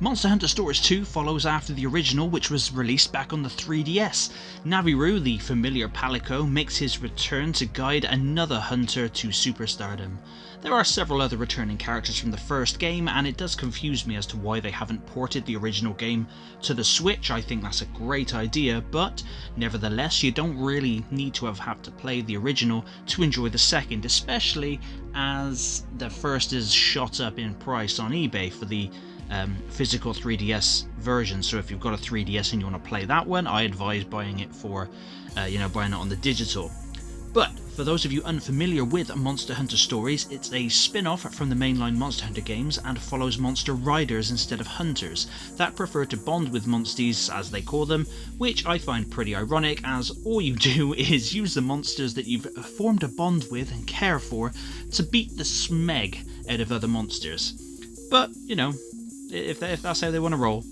Monster Hunter Stories 2 follows after the original, which was released back on the 3DS. Naviru, the familiar Palico, makes his return to guide another hunter to superstardom. There are several other returning characters from the first game, and it does confuse me as to why they haven't ported the original game to the Switch. I think that's a great idea, but nevertheless, you don't really need to have had to play the original to enjoy the second, especially as the first is shot up in price on eBay for the physical 3DS version. So if you've got a 3DS and you want to play that one, I advise buying it for, buying it on the digital. But for those of you unfamiliar with Monster Hunter Stories, it's a spin-off from the mainline Monster Hunter games and follows monster riders instead of hunters that prefer to bond with monsties, as they call them, which I find pretty ironic, as all you do is use the monsters that you've formed a bond with and care for to beat the smeg out of other monsters. But, if that's how they want to roll.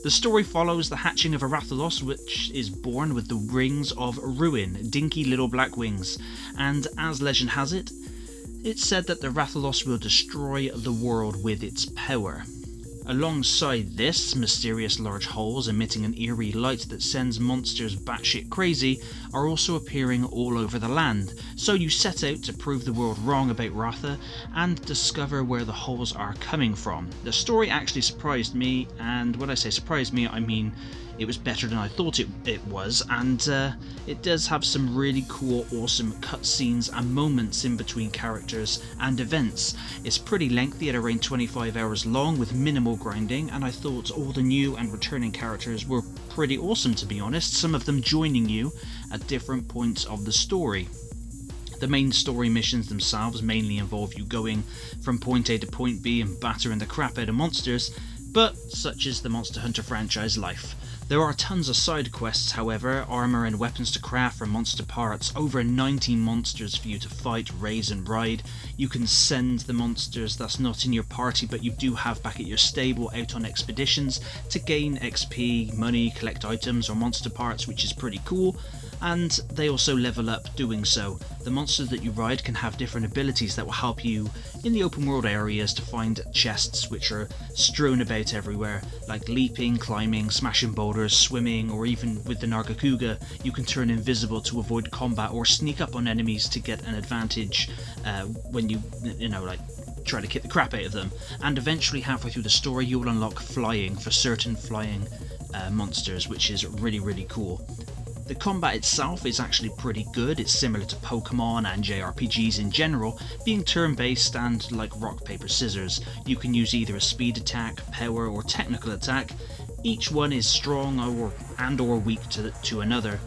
The story follows the hatching of a Rathalos, which is born with the rings of ruin, dinky little black wings, and as legend has it, it's said that the Rathalos will destroy the world with its power. Alongside this, mysterious large holes emitting an eerie light that sends monsters batshit crazy are also appearing all over the land, so you set out to prove the world wrong about Ratha and discover where the holes are coming from. The story actually surprised me, and when I say surprised me, I mean it was better than I thought it was, and it does have some really cool, awesome cutscenes and moments in between characters and events. It's pretty lengthy at around 25 hours long with minimal grinding, and I thought all the new and returning characters were pretty awesome, to be honest, some of them joining you at different points of the story. The main story missions themselves mainly involve you going from point A to point B and battering the crap out of monsters, but such is the Monster Hunter franchise life. There are tons of side quests, however, armour and weapons to craft from monster parts, over 90 monsters for you to fight, raise and ride. You can send the monsters that's not in your party but you do have back at your stable out on expeditions to gain XP, money, collect items or monster parts, which is pretty cool. And they also level up doing so. The monsters that you ride can have different abilities that will help you in the open world areas to find chests which are strewn about everywhere, like leaping, climbing, smashing boulders, swimming, or even with the Nargacuga you can turn invisible to avoid combat or sneak up on enemies to get an advantage when you try to kick the crap out of them. And eventually, halfway through the story, you will unlock flying for certain flying monsters, which is really, really cool. The combat itself is actually pretty good. It's similar to Pokemon and JRPGs in general, being turn-based and like rock, paper, scissors. You can use either a speed attack, power or technical attack. Each one is strong or weak to another.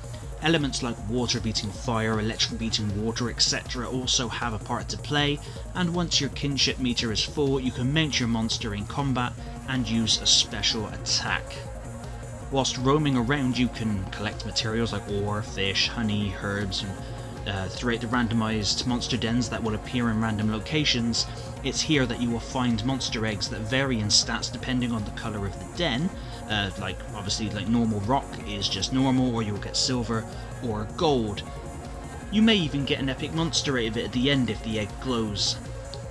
Elements like water beating fire, electric beating water, etc. also have a part to play, and once your kinship meter is full, you can mount your monster in combat and use a special attack. Whilst roaming around, you can collect materials like ore, fish, honey, herbs, and throughout the randomized monster dens that will appear in random locations. It's here that you will find monster eggs that vary in stats depending on the colour of the den. Obviously normal rock is just normal, or you'll get silver or gold. You may even get an epic monster out of it at the end if the egg glows.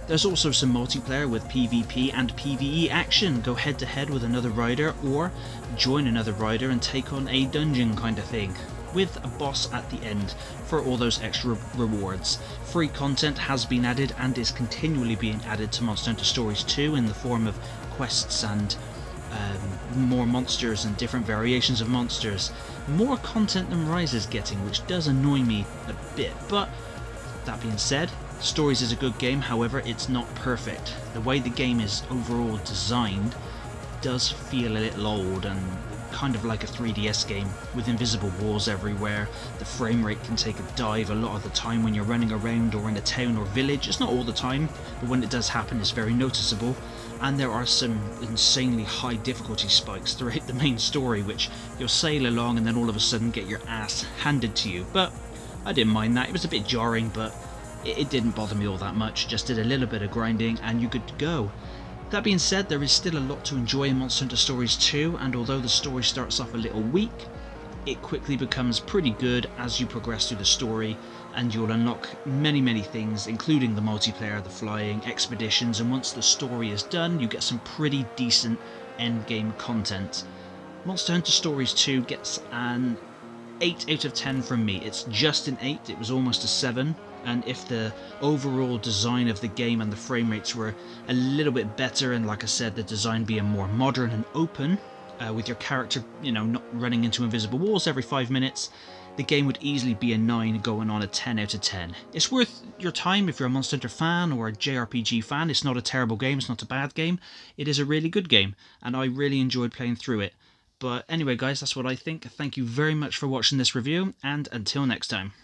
There's also some multiplayer with PvP and PvE action. Go head to head with another rider or join another rider and take on a dungeon kind of thing, with a boss at the end for all those extra rewards. Free content has been added and is continually being added to Monster Hunter Stories 2 in the form of quests and more monsters and different variations of monsters. More content than Rise is getting, which does annoy me a bit, but that being said, Stories is a good game. However, it's not perfect. The way the game is overall designed does feel a little old and kind of like a 3DS game with invisible walls everywhere. The frame rate can take a dive a lot of the time when you're running around or in a town or village. It's not all the time, but when it does happen it's very noticeable. And there are some insanely high difficulty spikes throughout the main story, which you'll sail along and then all of a sudden get your ass handed to you. But I didn't mind that. It was a bit jarring, but it didn't bother me all that much. Just did a little bit of grinding and you're good to go. That being said, there is still a lot to enjoy in Monster Hunter Stories 2, and although the story starts off a little weak, it quickly becomes pretty good as you progress through the story, and you'll unlock many things, including the multiplayer, the flying, expeditions, and once the story is done, you get some pretty decent endgame content. Monster Hunter Stories 2 gets an 8 out of 10 from me. It's just an 8, it was almost a 7, and if the overall design of the game and the frame rates were a little bit better, and like I said, the design being more modern and open, with your character, not running into invisible walls every 5 minutes, the game would easily be a 9 going on a 10 out of 10. It's worth your time if you're a Monster Hunter fan or a JRPG fan. It's not a terrible game, it's not a bad game. It is a really good game, and I really enjoyed playing through it. But anyway guys, that's what I think. Thank you very much for watching this review, and until next time.